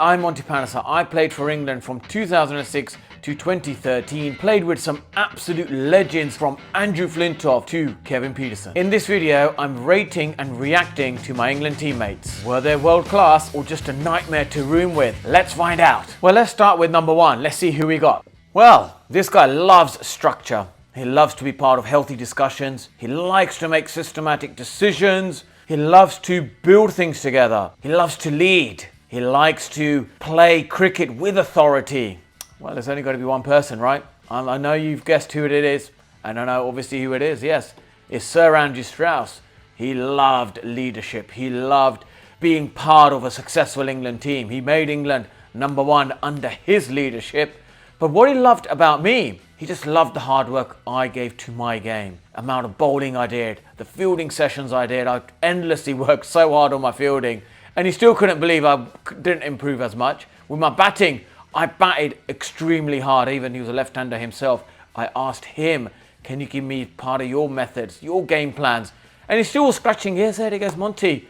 I'm Monty Panesar. I played for England from 2006 to 2013, played with some absolute legends from Andrew Flintoff to Kevin Pietersen. In this video, I'm rating and reacting to my England teammates. Were they world class or just a nightmare to room with? Let's find out. Well, let's start with number one. Let's see who we got. Well, this guy loves structure. He loves to be part of healthy discussions. He likes to make systematic decisions. He loves to build things together. He loves to lead. He likes to play cricket with authority. Well, there's only got to be one person, right? I know you've guessed who it is. And I know obviously who it is, yes. It's Sir Andrew Strauss. He loved leadership. He loved being part of a successful England team. He made England number one under his leadership. But what he loved about me, he just loved the hard work I gave to my game. Amount of bowling I did, the fielding sessions I did. I endlessly worked so hard on my fielding. And he still couldn't believe I didn't improve as much. With my batting, I batted extremely hard. Even he was a left-hander himself. I asked him, can you give me part of your methods, your game plans? And he's still scratching his head. He goes, Monty,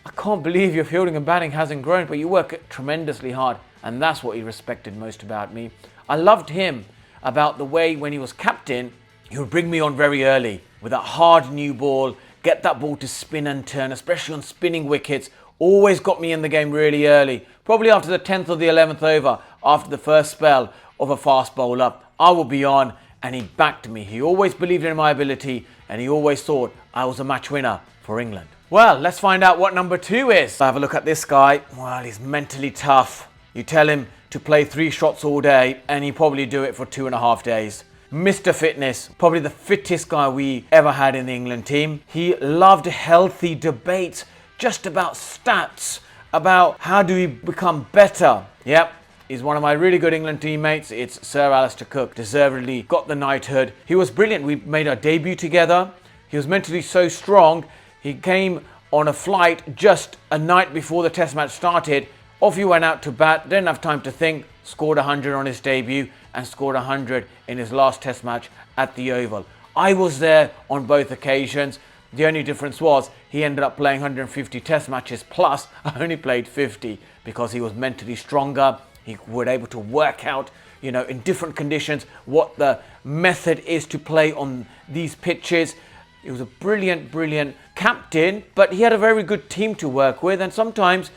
I can't believe your fielding and batting hasn't grown, but you work tremendously hard. And that's what he respected most about me. I loved him about the way when he was captain, he would bring me on very early with that hard new ball, get that ball to spin and turn, especially on spinning wickets. Always got me in the game really early. Probably after the 10th or the 11th over, after the first spell of a fast bowler, I would be on and he backed me. He always believed in my ability and he always thought I was a match winner for England. Well, let's find out what number two is. Have a look at this guy. Well, he's mentally tough. You tell him to play 3 shots all day and he probably do it for 2.5 days. Mr. Fitness, probably the fittest guy we ever had in the England team. He loved healthy debates just about stats, about how do we become better. Yep, he's one of my really good England teammates. It's Sir Alastair Cook, deservedly got the knighthood. He was brilliant. We made our debut together. He was mentally so strong. He came on a flight just a night before the test match started. Off he went out to bat, didn't have time to think, scored 100 on his debut and scored 100 in his last test match at the Oval. I was there on both occasions. The only difference was he ended up playing 150 test matches plus I only played 50 because he was mentally stronger. He was able to work out, in different conditions what the method is to play on these pitches. He was a brilliant, brilliant captain, but he had a very good team to work with, and sometimes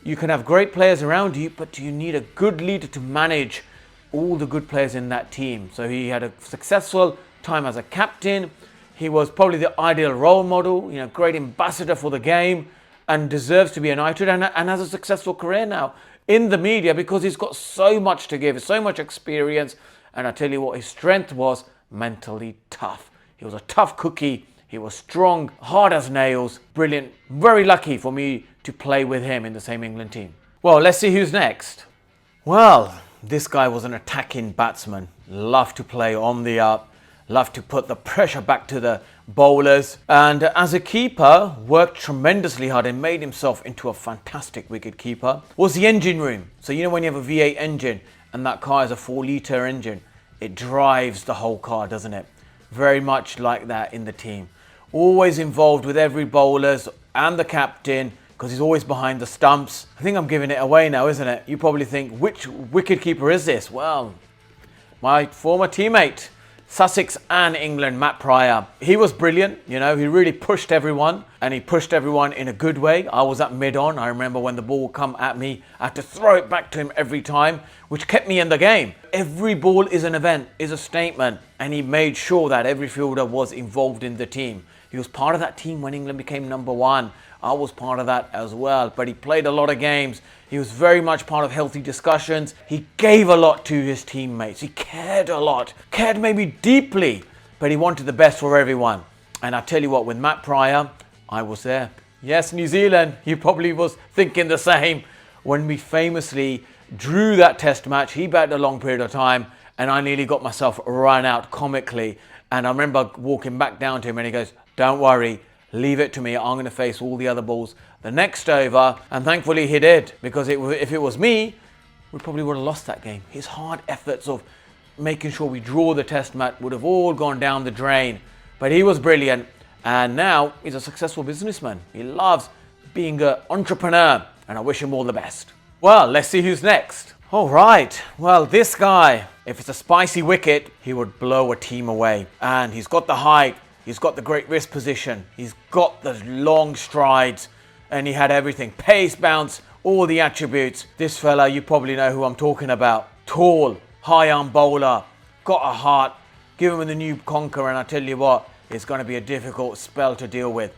you can have great players around you, but you need a good leader to manage all the good players in that team. So he had a successful time as a captain. He was probably the ideal role model, great ambassador for the game and deserves to be a knighthood and has a successful career now in the media because he's got so much to give, so much experience. And I tell you what, his strength was mentally tough. He was a tough cookie. He was strong, hard as nails, brilliant. Very lucky for me to play with him in the same England team. Well, let's see who's next. Well, this guy was an attacking batsman. Loved to play on the up. Loved to put the pressure back to the bowlers. And as a keeper, worked tremendously hard and made himself into a fantastic wicket keeper. Was the engine room. So when you have a V8 engine and that car is a 4-litre engine, it drives the whole car, doesn't it? Very much like that in the team. Always involved with every bowlers and the captain because he's always behind the stumps. I think I'm giving it away now, isn't it? You probably think, which wicketkeeper is this? Well, my former teammate, Sussex and England, Matt Prior. He was brilliant, he really pushed everyone and he pushed everyone in a good way. I was at mid-on. I remember when the ball would come at me, I had to throw it back to him every time, which kept me in the game. Every ball is an event, is a statement, and he made sure that every fielder was involved in the team. He was part of that team when England became number one. I was part of that as well, but he played a lot of games. He was very much part of healthy discussions. He gave a lot to his teammates. He cared a lot, cared maybe deeply, but he wanted the best for everyone. And I tell you what, with Matt Prior, I was there. Yes, New Zealand, he probably was thinking the same. When we famously drew that test match, he batted a long period of time and I nearly got myself run out comically. And I remember walking back down to him and he goes, don't worry, leave it to me. I'm going to face all the other balls the next over. And thankfully he did, because if it was me, we probably would have lost that game. His hard efforts of making sure we draw the test match would have all gone down the drain. But he was brilliant. And now he's a successful businessman. He loves being an entrepreneur. And I wish him all the best. Well, let's see who's next. All right, well, this guy, if it's a spicy wicket, he would blow a team away. And he's got the height, he's got the great wrist position, he's got the long strides, and he had everything. Pace, bounce, all the attributes. This fella, you probably know who I'm talking about. Tall, high arm bowler, got a heart. Give him the new conqueror, and I tell you what, it's going to be a difficult spell to deal with.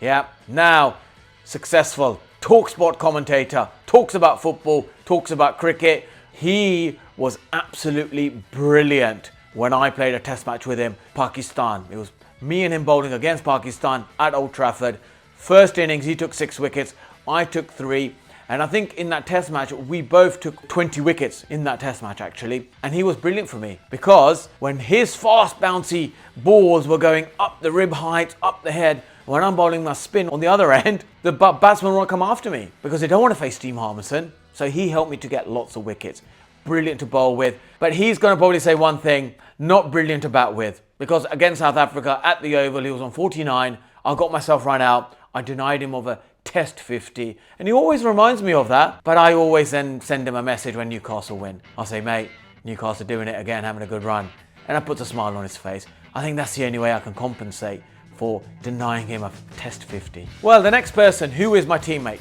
Yeah, now, successful TalkSport commentator, talks about football, talks about cricket. He was absolutely brilliant when I played a test match with him, Pakistan. It was me and him bowling against Pakistan at Old Trafford. First innings, he took 6 wickets, I took 3. And I think in that test match, we both took 20 wickets in that test match actually. And he was brilliant for me because when his fast bouncy balls were going up the rib height, up the head, when I'm bowling my spin on the other end, the batsmen won't come after me because they don't want to face Team Harmison. So he helped me to get lots of wickets. Brilliant to bowl with. But he's going to probably say one thing, not brilliant to bat with. Because against South Africa at the Oval, he was on 49. I got myself run out. I denied him of a Test 50. And he always reminds me of that. But I always then send him a message when Newcastle win. I'll say, mate, Newcastle doing it again, having a good run. And that puts a smile on his face. I think that's the only way I can compensate for denying him a Test 50. Well, the next person, who is my teammate?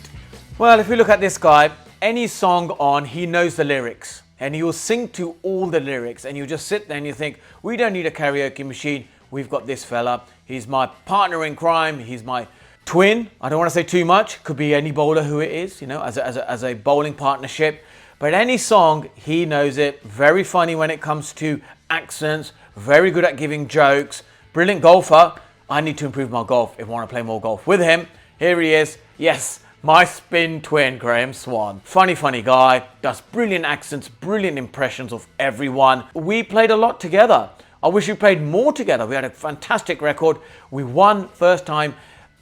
Well, if we look at this guy, any song on, he knows the lyrics. And he will sing to all the lyrics. And you just sit there and you think, we don't need a karaoke machine. We've got this fella. He's my partner in crime. He's my twin. I don't want to say too much. Could be any bowler who it is, you know, as a bowling partnership. But any song, he knows it. Very funny when it comes to accents. Very good at giving jokes. Brilliant golfer. I need to improve my golf if I want to play more golf with him. Here he is. Yes, my spin twin, Graeme Swann. Funny guy. Does brilliant accents, brilliant impressions of everyone. We played a lot together. I wish we played more together. We had a fantastic record. We won first time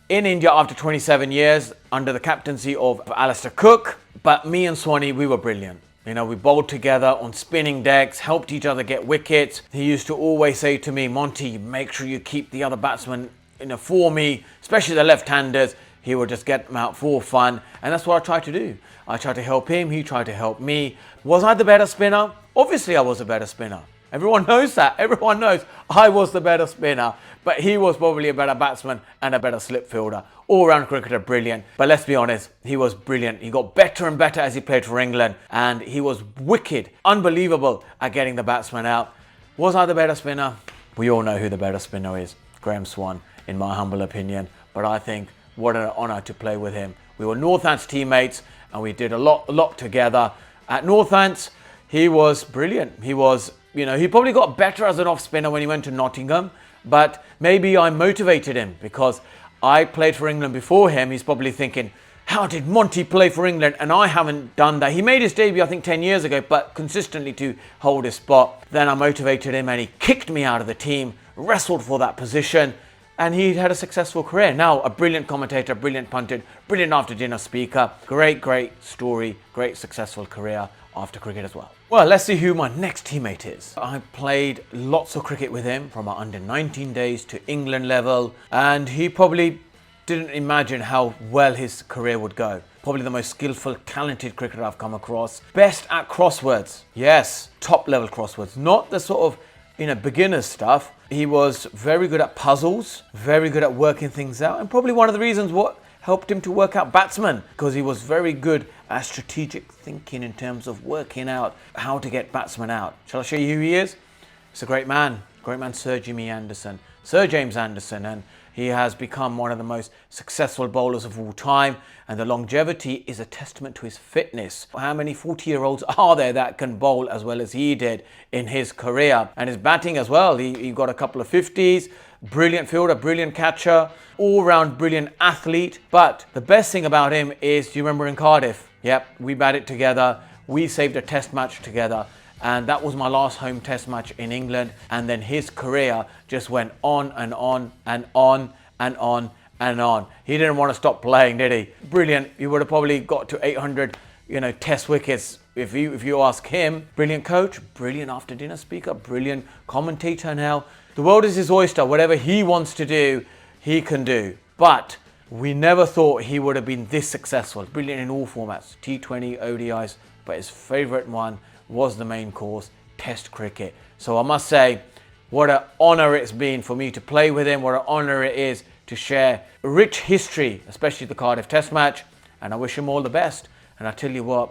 in India after 27 years under the captaincy of Alastair Cook. But me and Swanee, we were brilliant. You know, we bowled together on spinning decks, helped each other get wickets. He used to always say to me, Monty, make sure you keep the other batsmen, you know, for me, especially the left-handers. He would just get them out for fun. And that's what I tried to do. I tried to help him. He tried to help me. Was I the better spinner? Obviously, I was a better spinner. Everyone knows that. Everyone knows I was the better spinner. But he was probably a better batsman and a better slip fielder. All-round cricketer, brilliant. But let's be honest, he was brilliant. He got better and better as he played for England. And he was wicked, unbelievable at getting the batsman out. Was I the better spinner? We all know who the better spinner is. Graeme Swann, in my humble opinion. But I think what an honour to play with him. We were Northants teammates and we did a lot together. At Northants, he was brilliant. He was, you know, he probably got better as an off spinner when he went to Nottingham. But maybe I motivated him because I played for England before him. He's probably thinking, how did Monty play for England and I haven't done that? He made his debut, I think, 10 years ago, but consistently to hold his spot. Then I motivated him and he kicked me out of the team, wrestled for that position, and he had a successful career. Now, a brilliant commentator, brilliant punter, brilliant after-dinner speaker. Great story, great successful career after cricket as well. Well, let's see who my next teammate is. I played lots of cricket with him from our under 19 days to England level, and he probably didn't imagine how well his career would go. Probably the most skillful, talented cricketer I've come across. Best at crosswords. Yes, top level crosswords. Not the sort of, you know, beginner stuff. He was very good at puzzles, very good at working things out, and probably one of the reasons what helped him to work out batsmen, because he was very good at strategic thinking in terms of working out how to get batsmen out. Shall I show you who he is? It's a great man, Sir James Anderson, and he has become one of the most successful bowlers of all time, and the longevity is a testament to his fitness. How many 40-year-olds are there that can bowl as well as he did in his career? And his batting as well, he got a couple of 50s, brilliant fielder, brilliant catcher, all-round brilliant athlete. But the best thing about him is, do you remember in Cardiff? Yep, we batted together, we saved a test match together, and that was my last home test match in England. And then his career just went on and on and on and on and on. He didn't want to stop playing, did he? Brilliant. He would have probably got to 800, you know, test wickets if you ask him. Brilliant coach, brilliant after dinner speaker, brilliant commentator now. The world is his oyster. Whatever he wants to do, he can do. But We never thought he would have been this successful. Brilliant in all formats, T20, ODIs, but his favourite one was the main course, Test cricket. So I must say, what an honour it's been for me to play with him, what an honour it is to share rich history, especially the Cardiff Test match, and I wish him all the best. And I tell you what,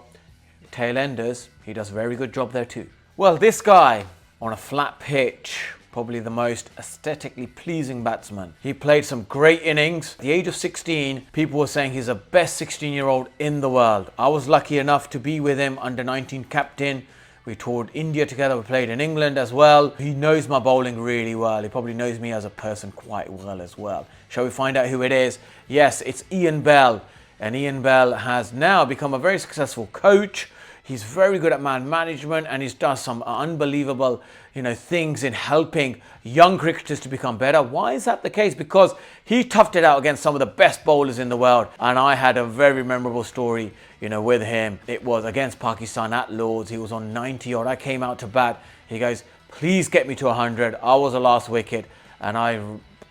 tail enders, he does a very good job there too. Well, this guy on a flat pitch, probably the most aesthetically pleasing batsman. He played some great innings. At the age of 16, people were saying he's the best 16-year-old in the world. I was lucky enough to be with him, under 19 captain. We toured India together, we played in England as well. He knows my bowling really well. He probably knows me as a person quite well as well. Shall we find out who it is? Yes, it's Ian Bell. And Ian Bell has now become a very successful coach. He's very good at man management, and he's done some unbelievable, things in helping young cricketers to become better. Why is that the case? Because he toughed it out against some of the best bowlers in the world. And I had a very memorable story, with him. It was against Pakistan at Lords. He was on 90 odd. I came out to bat. He goes, please get me to 100. I was the last wicket, and I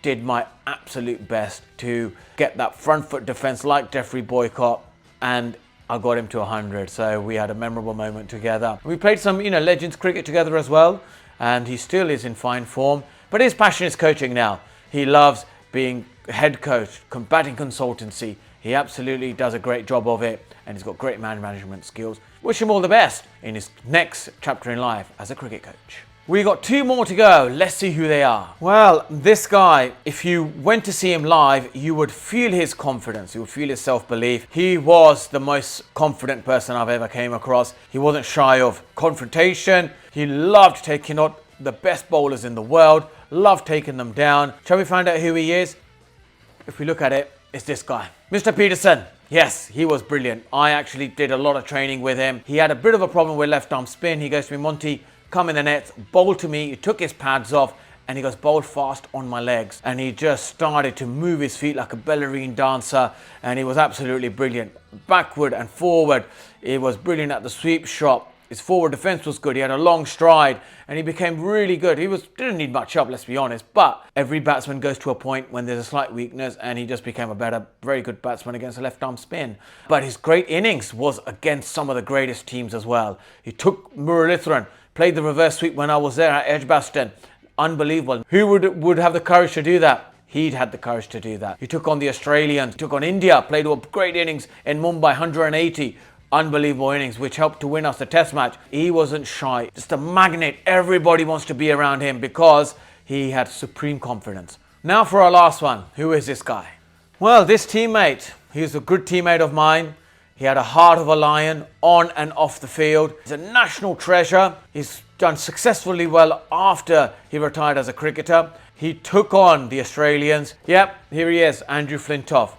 did my absolute best to get that front foot defence like Jeffrey Boycott, and I got him to 100, so we had a memorable moment together. We played some, Legends cricket together as well, and he still is in fine form. But his passion is coaching now. He loves being head coach, batting consultancy. He absolutely does a great job of it, and he's got great man management skills. Wish him all the best in his next chapter in life as a cricket coach. We got 2 more to go. Let's see who they are. Well, this guy, if you went to see him live, you would feel his confidence. You would feel his self-belief. He was the most confident person I've ever came across. He wasn't shy of confrontation. He loved taking on the best bowlers in the world, loved taking them down. Shall we find out who he is? If we look at it, it's this guy, Mr. Pietersen. Yes, he was brilliant. I actually did a lot of training with him. He had a bit of a problem with left arm spin. He goes to me, Monty, come in the nets, bowl to me. He took his pads off and he goes, bowl fast on my legs. And he just started to move his feet like a ballerine dancer, and he was absolutely brilliant. Backward and forward, he was brilliant at the sweep shot. His forward defence was good. He had a long stride and he became really good. He didn't need much help, let's be honest. But every batsman goes to a point when there's a slight weakness, and he just became a very good batsman against a left arm spin. But his great innings was against some of the greatest teams as well. He took Muralitharan, played the reverse sweep when I was there at Edgbaston. Unbelievable. Who would have the courage to do that? He'd had the courage to do that. He took on the Australians, took on India, played a great innings in Mumbai, 180. Unbelievable innings, which helped to win us the test match. He wasn't shy, just a magnet. Everybody wants to be around him because he had supreme confidence. Now for our last one. Who is this guy? Well, this teammate, he's a good teammate of mine. He had a heart of a lion on and off the field. He's a national treasure. He's done successfully well after he retired as a cricketer. He took on the Australians. Yep, here he is, Andrew Flintoff.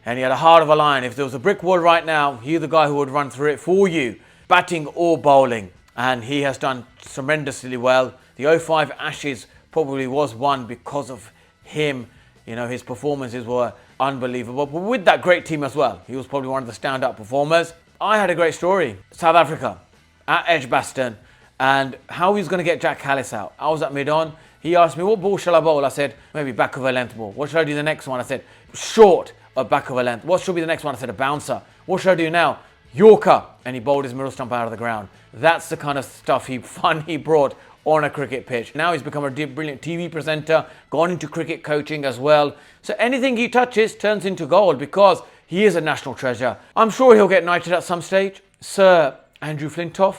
And he had a heart of a lion. If there was a brick wall right now, he's the guy who would run through it for you, batting or bowling. And he has done tremendously well. The 05 Ashes probably was won because of him. His performances were unbelievable. But with that great team as well, he was probably one of the standout performers. I had a great story. South Africa, at Edgbaston, and how he was going to get Jack Callis out. I was at mid-on. He asked me, what ball shall I bowl? I said, maybe back of a length ball. What should I do the next one? I said, short. A back of a length. What should be the next one? I said, a bouncer. What should I do now? Yorker. And he bowled his middle stump out of the ground. That's the kind of stuff he brought on a cricket pitch. Now he's become a brilliant TV presenter, gone into cricket coaching as well. So anything he touches turns into gold because he is a national treasure. I'm sure he'll get knighted at some stage. Sir Andrew Flintoff,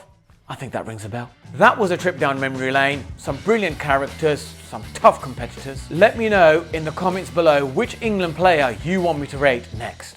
I think that rings a bell. That was a trip down memory lane. Some brilliant characters, some tough competitors. Let me know in the comments below which England player you want me to rate next.